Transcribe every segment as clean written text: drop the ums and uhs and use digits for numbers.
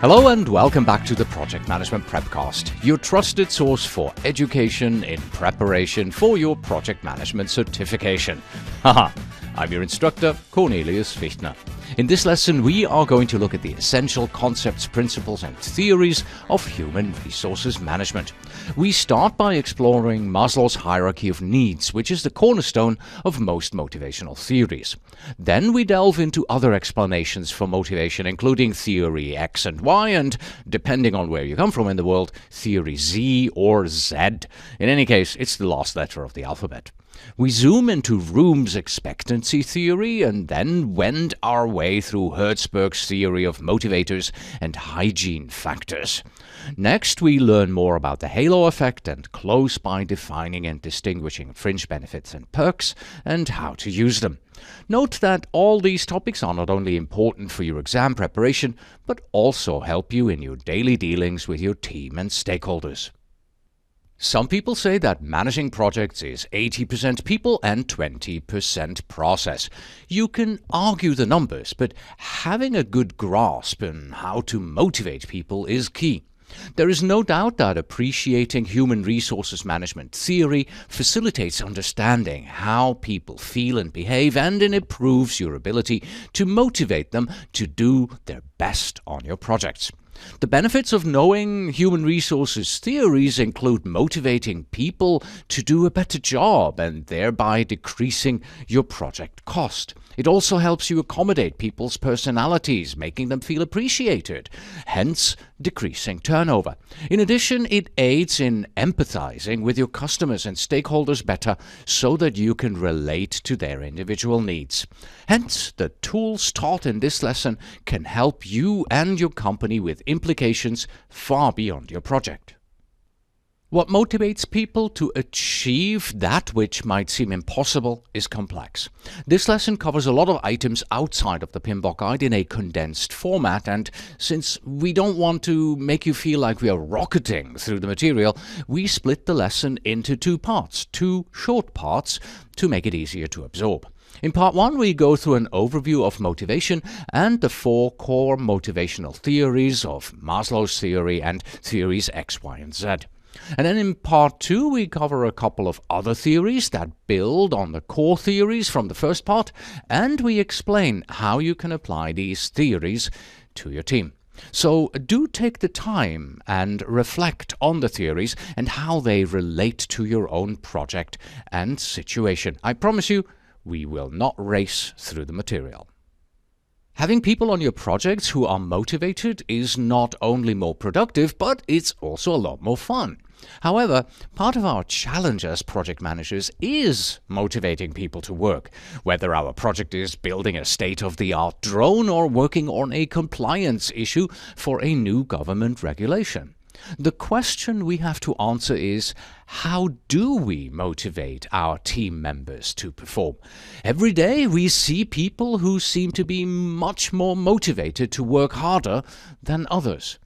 Hello and welcome back to the Project Management PrepCast, your trusted source for education in preparation for your project management certification. Haha, I'm your instructor, Cornelius Fichtner. In this lesson, we are going to look at the essential concepts, principles, and theories of human resources management. We start by exploring Maslow's hierarchy of needs, which is the cornerstone of most motivational theories. Then we delve into other explanations for motivation, including theory X and Y, and, depending on where you come from in the world, theory Z or Z. In any case, it's the last letter of the alphabet. We zoom into Room's expectancy theory and then wend our way through Hertzberg's theory of motivators and hygiene factors. Next, we learn more about the halo effect and close by defining and distinguishing fringe benefits and perks and how to use them. Note that all these topics are not only important for your exam preparation, but also help you in your daily dealings with your team and stakeholders. Some people say that managing projects is 80% people and 20% process. You can argue the numbers, but having a good grasp on how to motivate people is key. There is no doubt that appreciating human resources management theory facilitates understanding how people feel and behave, and it improves your ability to motivate them to do their best on your projects. The benefits of knowing human resources theories include motivating people to do a better job and thereby decreasing your project cost. It also helps you accommodate people's personalities, making them feel appreciated, hence decreasing turnover. In addition, it aids in empathizing with your customers and stakeholders better so that you can relate to their individual needs. Hence, the tools taught in this lesson can help you and your company with implications far beyond your project. What motivates people to achieve that which might seem impossible is complex. This lesson covers a lot of items outside of the PMP guide in a condensed format, and since we don't want to make you feel like we are rocketing through the material, we split the lesson into two short parts, to make it easier to absorb. In part 1, we go through an overview of motivation and the 4 core motivational theories of Maslow's theory and theories X, Y, and Z. And then in part 2, we cover a couple of other theories that build on the core theories from the first part, and we explain how you can apply these theories to your team. So do take the time and reflect on the theories and how they relate to your own project and situation. I promise you, we will not race through the material. Having people on your projects who are motivated is not only more productive, but it's also a lot more fun. However, part of our challenge as project managers is motivating people to work, whether our project is building a state-of-the-art drone or working on a compliance issue for a new government regulation. The question we have to answer is, how do we motivate our team members to perform? Every day we see people who seem to be much more motivated to work harder than others.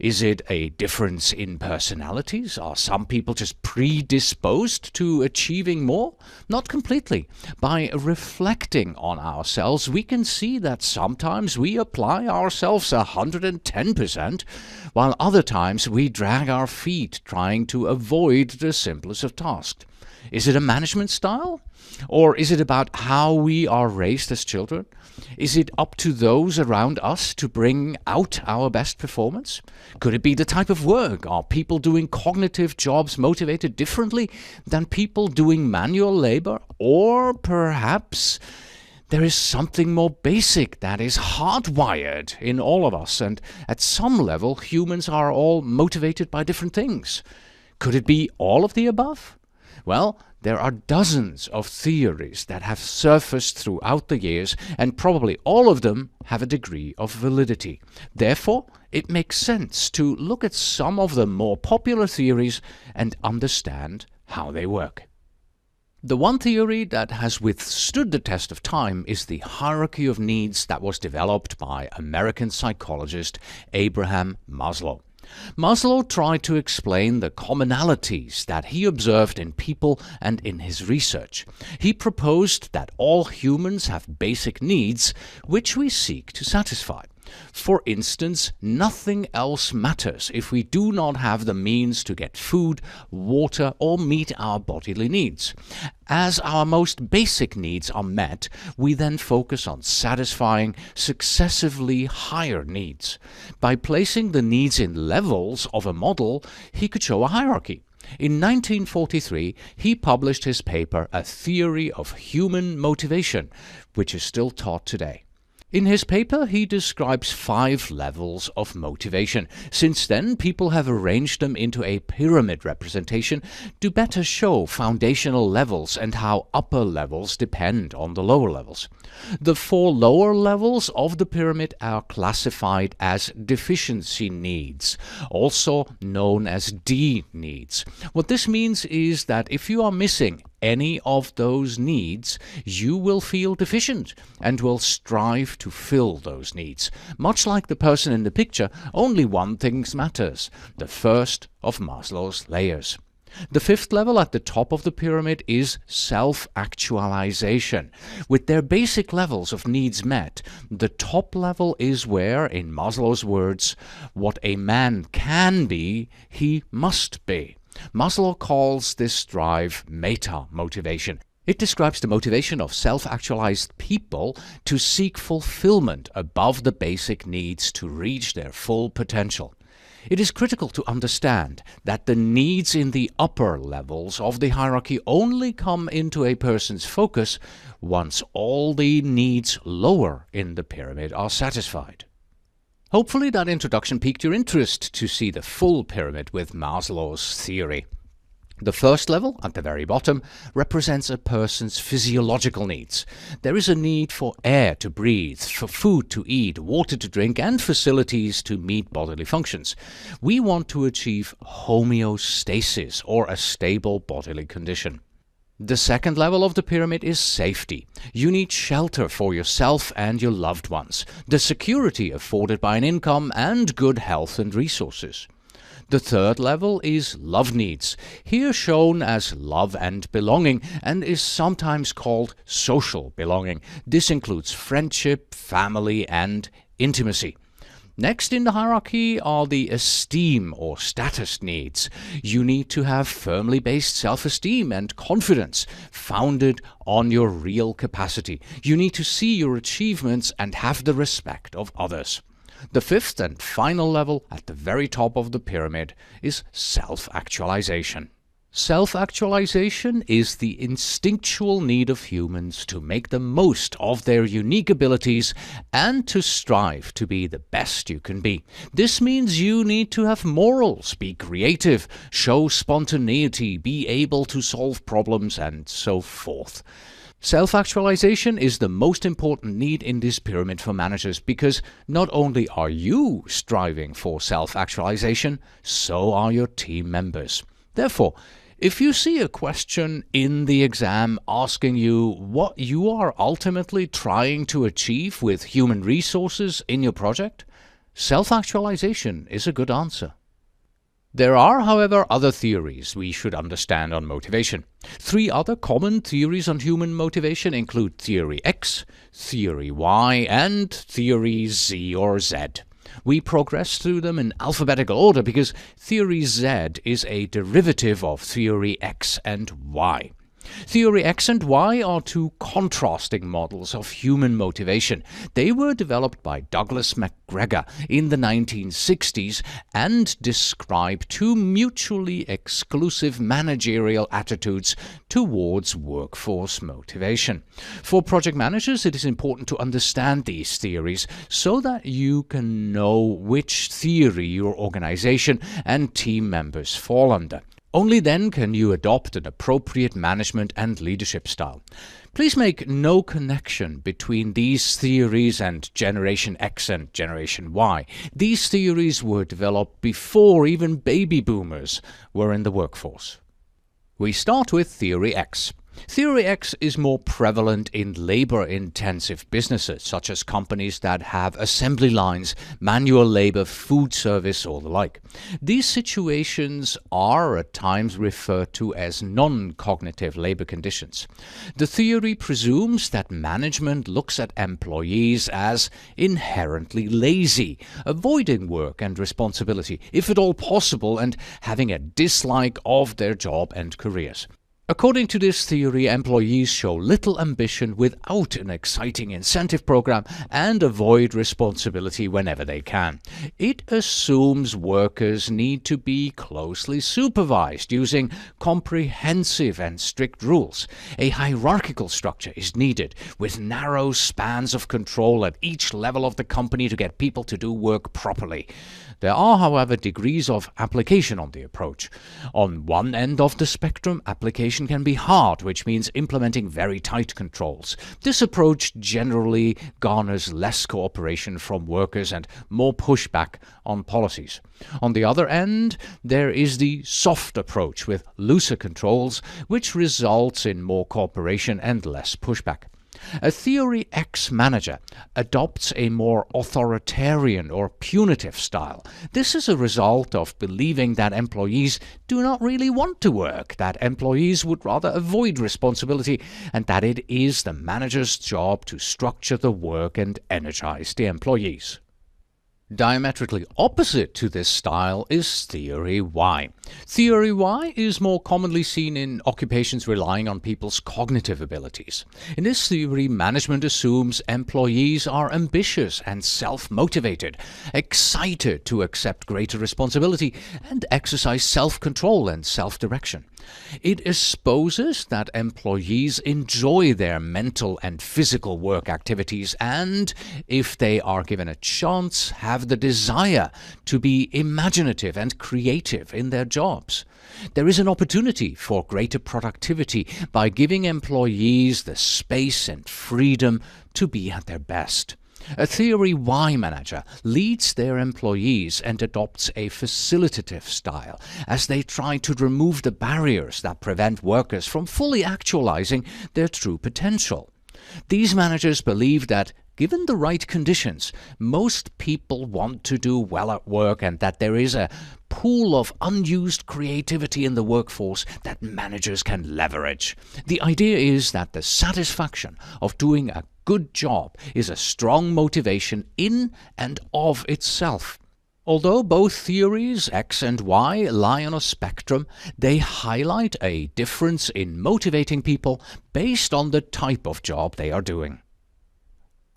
Is it a difference in personalities? Are some people just predisposed to achieving more? Not completely. By reflecting on ourselves, we can see that sometimes we apply ourselves 110%, while other times we drag our feet trying to avoid the simplest of tasks. Is it a management style? Or is it about how we are raised as children? Is it up to those around us to bring out our best performance? Could it be the type of work? Are people doing cognitive jobs motivated differently than people doing manual labor? Or perhaps there is something more basic that is hardwired in all of us, and at some level humans are all motivated by different things. Could it be all of the above? Well, there are dozens of theories that have surfaced throughout the years, and probably all of them have a degree of validity. Therefore, it makes sense to look at some of the more popular theories and understand how they work. The one theory that has withstood the test of time is the hierarchy of needs that was developed by American psychologist Abraham Maslow. Maslow tried to explain the commonalities that he observed in people and in his research. He proposed that all humans have basic needs which we seek to satisfy. For instance, nothing else matters if we do not have the means to get food, water, or meet our bodily needs. As our most basic needs are met, we then focus on satisfying successively higher needs. By placing the needs in levels of a model, he could show a hierarchy. In 1943, he published his paper, A Theory of Human Motivation, which is still taught today. In his paper, he describes 5 levels of motivation. Since then, people have arranged them into a pyramid representation to better show foundational levels and how upper levels depend on the lower levels. The 4 lower levels of the pyramid are classified as deficiency needs, also known as D needs. What this means is that if you are missing any of those needs, you will feel deficient and will strive to fill those needs. Much like the person in the picture, only one thing matters, the first of Maslow's layers. The 5th level at the top of the pyramid is self-actualization. With their basic levels of needs met, the top level is where, in Maslow's words, what a man can be, he must be. Maslow calls this drive meta-motivation. It describes the motivation of self-actualized people to seek fulfillment above the basic needs to reach their full potential. It is critical to understand that the needs in the upper levels of the hierarchy only come into a person's focus once all the needs lower in the pyramid are satisfied. Hopefully that introduction piqued your interest to see the full pyramid with Maslow's theory. The first level, at the very bottom, represents a person's physiological needs. There is a need for air to breathe, for food to eat, water to drink, and facilities to meet bodily functions. We want to achieve homeostasis, or a stable bodily condition. The second level of the pyramid is safety. You need shelter for yourself and your loved ones, the security afforded by an income, and good health and resources. The third level is love needs, here shown as love and belonging, and is sometimes called social belonging. This includes friendship, family, and intimacy. Next in the hierarchy are the esteem or status needs. You need to have firmly based self-esteem and confidence, founded on your real capacity. You need to see your achievements and have the respect of others. The 5th and final level, at the very top of the pyramid, is self-actualization. Self-actualization is the instinctual need of humans to make the most of their unique abilities and to strive to be the best you can be. This means you need to have morals, be creative, show spontaneity, be able to solve problems, and so forth. Self-actualization is the most important need in this pyramid for managers because not only are you striving for self-actualization, so are your team members. Therefore, if you see a question in the exam asking you what you are ultimately trying to achieve with human resources in your project, self-actualization is a good answer. There are, however, other theories we should understand on motivation. 3 other common theories on human motivation include Theory X, Theory Y, and Theory Z or Z. We progress through them in alphabetical order because Theory Z is a derivative of Theory X and Y. Theory X and Y are 2 contrasting models of human motivation. They were developed by Douglas McGregor in the 1960s and describe 2 mutually exclusive managerial attitudes towards workforce motivation. For project managers, it is important to understand these theories so that you can know which theory your organization and team members fall under. Only then can you adopt an appropriate management and leadership style. Please make no connection between these theories and Generation X and Generation Y. These theories were developed before even baby boomers were in the workforce. We start with Theory X. Theory X is more prevalent in labor-intensive businesses, such as companies that have assembly lines, manual labor, food service, or the like. These situations are at times referred to as non-cognitive labor conditions. The theory presumes that management looks at employees as inherently lazy, avoiding work and responsibility, if at all possible, and having a dislike of their job and careers. According to this theory, employees show little ambition without an exciting incentive program and avoid responsibility whenever they can. It assumes workers need to be closely supervised using comprehensive and strict rules. A hierarchical structure is needed with narrow spans of control at each level of the company to get people to do work properly. There are, however, degrees of application on the approach. On one end of the spectrum, application can be hard, which means implementing very tight controls. This approach generally garners less cooperation from workers and more pushback on policies. On the other end, there is the soft approach with looser controls, which results in more cooperation and less pushback. A Theory X manager adopts a more authoritarian or punitive style. This is a result of believing that employees do not really want to work, that employees would rather avoid responsibility, and that it is the manager's job to structure the work and energize the employees. Diametrically opposite to this style is Theory Y. Theory Y is more commonly seen in occupations relying on people's cognitive abilities. In this theory, management assumes employees are ambitious and self-motivated, excited to accept greater responsibility, and exercise self-control and self-direction. It exposes that employees enjoy their mental and physical work activities and, if they are given a chance, have the desire to be imaginative and creative in their jobs. There is an opportunity for greater productivity by giving employees the space and freedom to be at their best. A Theory Y manager leads their employees and adopts a facilitative style as they try to remove the barriers that prevent workers from fully actualizing their true potential. These managers believe that, given the right conditions, most people want to do well at work and that there is a pool of unused creativity in the workforce that managers can leverage. The idea is that the satisfaction of doing a good job is a strong motivation in and of itself. Although both theories, X and Y, lie on a spectrum, they highlight a difference in motivating people based on the type of job they are doing.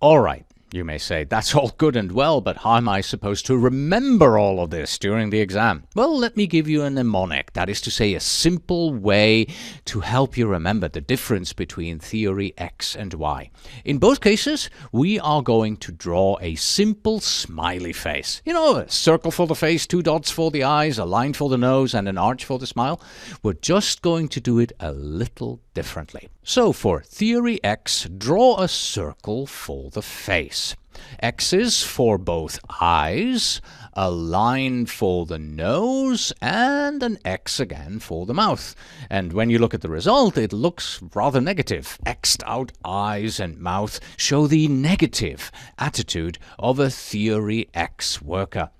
All right, you may say, that's all good and well, but how am I supposed to remember all of this during the exam? Well, let me give you a mnemonic, that is to say, a simple way to help you remember the difference between Theory X and Y. In both cases, we are going to draw a simple smiley face. You know, a circle for the face, 2 dots for the eyes, a line for the nose, and an arch for the smile. We're just going to do it a little differently. So for Theory X, draw a circle for the face. X's for both eyes, a line for the nose, and an X again for the mouth. And when you look at the result, it looks rather negative. X'd out eyes and mouth show the negative attitude of a Theory X worker.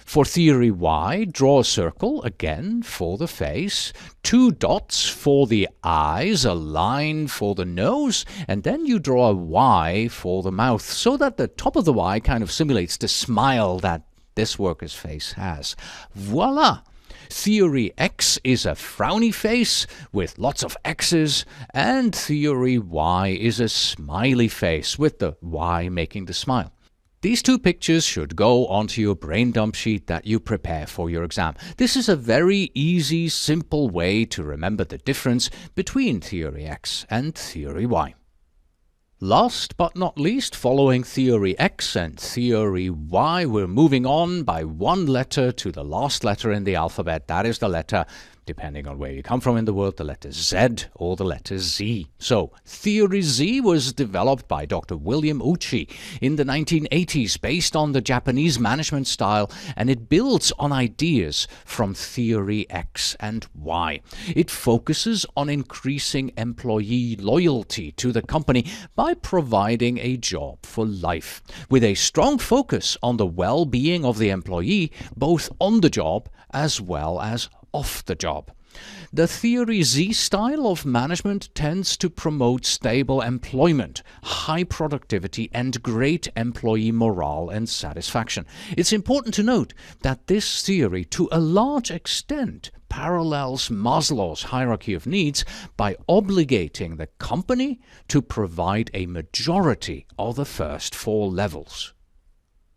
For Theory Y, draw a circle, again, for the face, 2 dots for the eyes, a line for the nose, and then you draw a Y for the mouth, so that the top of the Y kind of simulates the smile that this worker's face has. Voila! Theory X is a frowny face with lots of X's, and Theory Y is a smiley face with the Y making the smile. These 2 pictures should go onto your brain dump sheet that you prepare for your exam. This is a very easy, simple way to remember the difference between Theory X and Theory Y. Last but not least, following Theory X and Theory Y, we're moving on by 1 letter to the last letter in the alphabet. That is the letter depending on where you come from in the world, the letter Z or the letter Z. So, Theory Z was developed by Dr. William Uchi in the 1980s based on the Japanese management style, and it builds on ideas from Theory X and Y. It focuses on increasing employee loyalty to the company by providing a job for life, with a strong focus on the well-being of the employee, both on the job as well as off the job. The Theory Z style of management tends to promote stable employment, high productivity, and great employee morale and satisfaction. It's important to note that this theory, to a large extent, parallels Maslow's hierarchy of needs by obligating the company to provide a majority of the first 4 levels.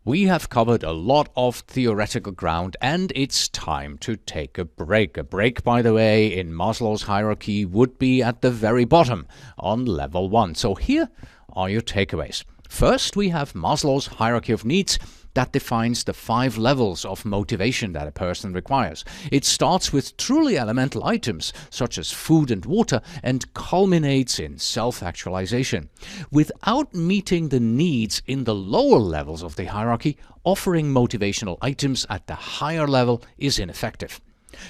We have covered a lot of theoretical ground, and it's time to take a break. A break, by the way, in Maslow's hierarchy would be at the very bottom on level 1. So here are your takeaways. First, we have Maslow's hierarchy of needs that defines the 5 levels of motivation that a person requires. It starts with truly elemental items such as food and water and culminates in self-actualization. Without meeting the needs in the lower levels of the hierarchy, offering motivational items at the higher level is ineffective.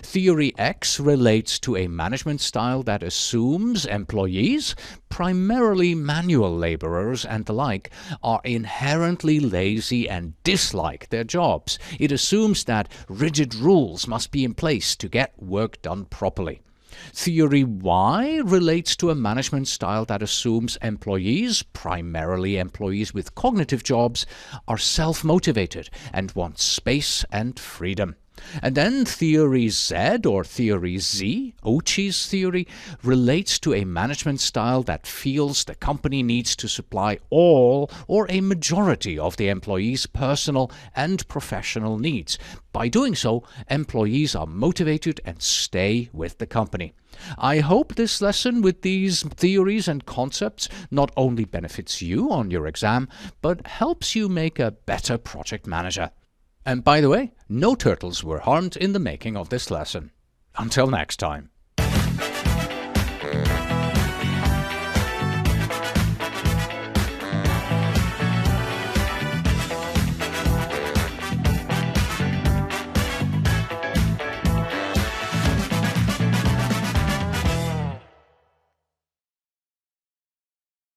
Theory X relates to a management style that assumes employees, primarily manual laborers and the like, are inherently lazy and dislike their jobs. It assumes that rigid rules must be in place to get work done properly. Theory Y relates to a management style that assumes employees, primarily employees with cognitive jobs, are self-motivated and want space and freedom. And then Theory Z, or Theory Z, Uchi's theory, relates to a management style that feels the company needs to supply all or a majority of the employees' personal and professional needs. By doing so, employees are motivated and stay with the company. I hope this lesson with these theories and concepts not only benefits you on your exam, but helps you make a better project manager. And by the way, no turtles were harmed in the making of this lesson. Until next time.